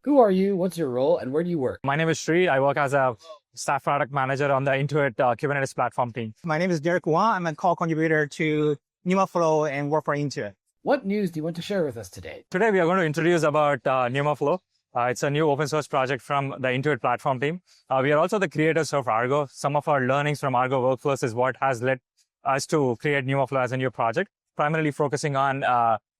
Who are you? What's your role? And where do you work? My name is Sri. I work as a staff product manager on the Intuit Kubernetes platform team. My name is Derek Wang. I'm a co-contributor to NumaFlow and work for Intuit. What news do you want to share with us today? Today, we are going to introduce about NumaFlow. It's a new open source project from the Intuit platform team. We are also the creators of Argo. Some of our learnings from Argo Workflows is what has led us to create NumaFlow as a new project, primarily focusing on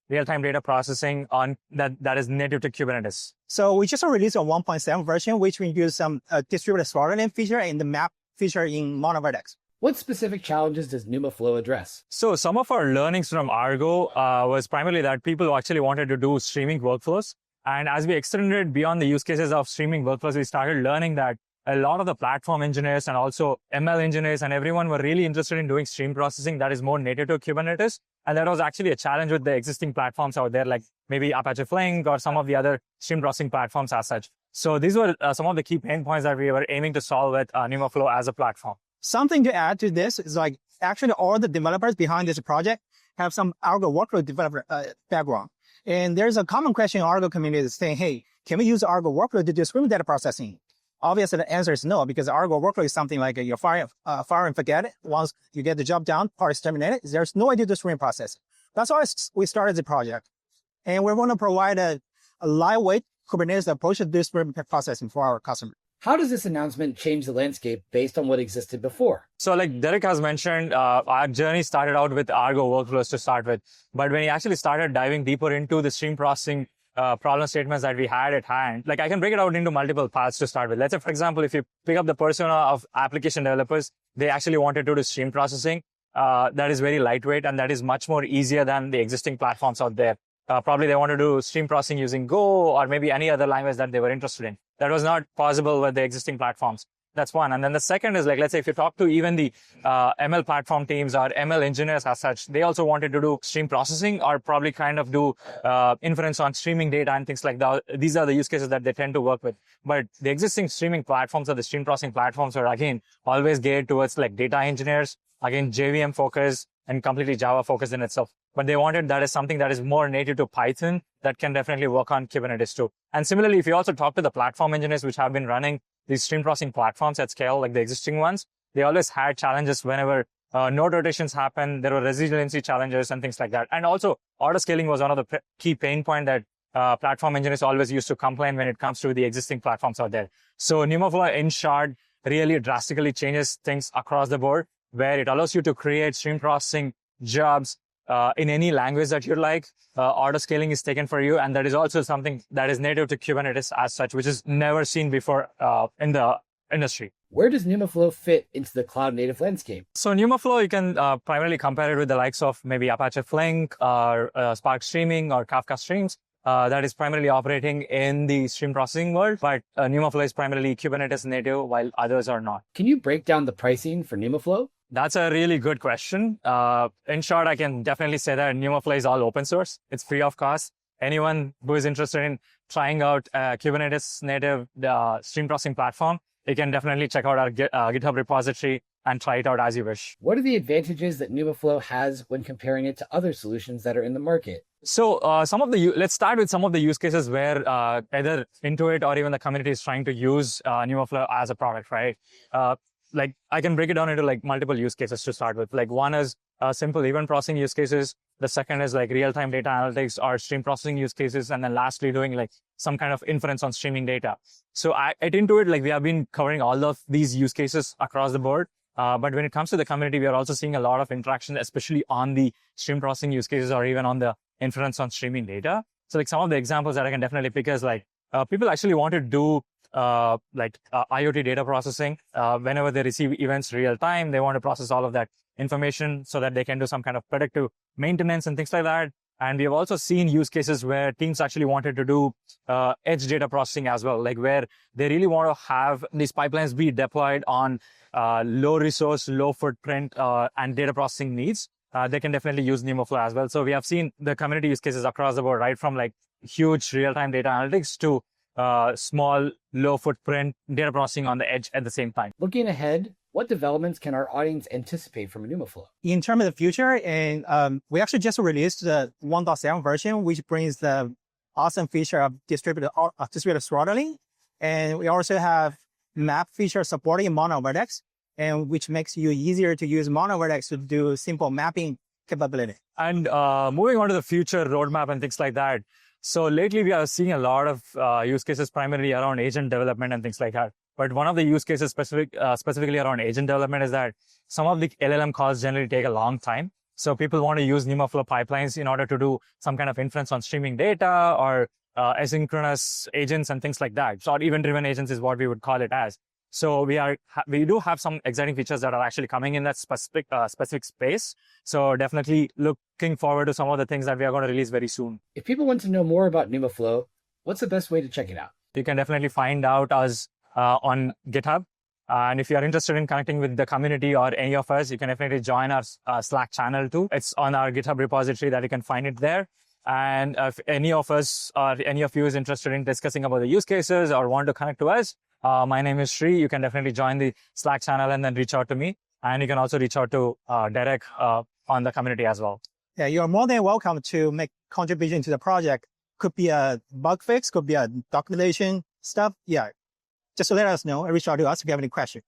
real-time data processing on that is native to Kubernetes. So we just released a 1.7 version, which we use some distributed throttling feature and the map feature in MonoVertex. What specific challenges does NumaFlow address? So some of our learnings from Argo was primarily that people actually wanted to do streaming workflows. And as we extended beyond the use cases of streaming workflows, we started learning that a lot of the platform engineers and also ML engineers and everyone were really interested in doing stream processing that is more native to Kubernetes. And that was actually a challenge with the existing platforms out there, like maybe Apache Flink or some of the other stream processing platforms as such. So these were some of the key pain points that we were aiming to solve with NumaFlow as a platform. Something to add to this is like actually all the developers behind this project have some Argo workload developer background. And there's a common question in Argo community is saying, hey, can we use Argo workload to do stream data processing? Obviously, the answer is no, because Argo workload is something like your fire and forget it. Once you get the job done, part is terminated. There's no way to do stream processing. That's why we started the project. And we want to provide a lightweight Kubernetes approach to do stream processing for our customers. How does this announcement change the landscape based on what existed before? So like Derek has mentioned, our journey started out with Argo Workflows to start with. But when he actually started diving deeper into the stream processing problem statements that we had at hand, like I can break it out into multiple paths to start with. Let's say, for example, if you pick up the persona of application developers, they actually wanted to do stream processing. That is very lightweight and that is much more easier than the existing platforms out there. Probably they want to do stream processing using Go or maybe any other language that they were interested in. That was not possible with the existing platforms. That's one. And then the second is like, let's say if you talk to even the ML platform teams or ML engineers as such, they also wanted to do stream processing or probably kind of do inference on streaming data and things like that. These are the use cases that they tend to work with. But the existing streaming platforms or the stream processing platforms are again always geared towards like data engineers, again JVM-focused and completely Java-focused in itself. But they wanted that is something that is more native to Python that can definitely work on Kubernetes too. And similarly, if you also talk to the platform engineers which have been running these stream processing platforms at scale, like the existing ones, they always had challenges whenever node rotations happen. There were resiliency challenges and things like that. And also autoscaling was one of the key pain point that platform engineers always used to complain when it comes to the existing platforms out there. So NumaFlow in short really drastically changes things across the board, where it allows you to create stream processing jobs in any language that you like. Autoscaling is taken for you. And that is also something that is native to Kubernetes as such, which is never seen before in the industry. Where does NumaFlow fit into the cloud native landscape? So NumaFlow, you can primarily compare it with the likes of maybe Apache Flink or Spark Streaming or Kafka Streams. That is primarily operating in the stream processing world, but NumaFlow is primarily Kubernetes native while others are not. Can you break down the pricing for NumaFlow? That's a really good question. In short, I can definitely say that NumaFlow is all open source. It's free of cost. Anyone who is interested in trying out Kubernetes-native stream processing platform, you can definitely check out our GitHub repository and try it out as you wish. What are the advantages that NumaFlow has when comparing it to other solutions that are in the market? So let's start with some of the use cases where either Intuit or even the community is trying to use NumaFlow as a product, right? Like I can break it down into like multiple use cases to start with. Like one is simple event processing use cases. The second is like real-time data analytics or stream processing use cases. And then lastly, doing like some kind of inference on streaming data. So at Intuit, like we have been covering all of these use cases across the board. But when it comes to the community, we are also seeing a lot of interaction, especially on the stream processing use cases or even on the inference on streaming data. So like some of the examples that I can definitely pick is like people actually want to do IoT data processing. Whenever they receive events real time, they want to process all of that information so that they can do some kind of predictive maintenance and things like that. And we have also seen use cases where teams actually wanted to do edge data processing as well, like where they really want to have these pipelines be deployed on low resource, low footprint and data processing needs. They can definitely use NumaFlow as well. So we have seen the community use cases across the board, right from like huge real-time data analytics to small, low footprint data processing on the edge at the same time. Looking ahead, what developments can our audience anticipate from NumaFlow? In terms of the future, and we actually just released the 1.7 version, which brings the awesome feature of distributed throttling. And we also have map feature supporting MonoVertex, and which makes you easier to use MonoVertex to do simple mapping capability. And moving on to the future roadmap and things like that. So lately we are seeing a lot of use cases primarily around agent development and things like that. But one of the use cases specifically around agent development is that some of the LLM calls generally take a long time. So people want to use NumaFlow pipelines in order to do some kind of inference on streaming data or asynchronous agents and things like that. So event-driven agents is what we would call it as. So we do have some exciting features that are actually coming in that specific space. So definitely looking forward to some of the things that we are going to release very soon. If people want to know more about NumaFlow, what's the best way to check it out? You can definitely find out us on GitHub. And if you are interested in connecting with the community or any of us, you can definitely join our Slack channel too. It's on our GitHub repository that you can find it there. And if any of us or any of you is interested in discussing about the use cases or want to connect to us, my name is Sri. You can definitely join the Slack channel and then reach out to me. And you can also reach out to Derek on the community as well. Yeah, you're more than welcome to make contribution to the project. Could be a bug fix, could be a documentation stuff. Yeah, just let us know and reach out to us if you have any questions.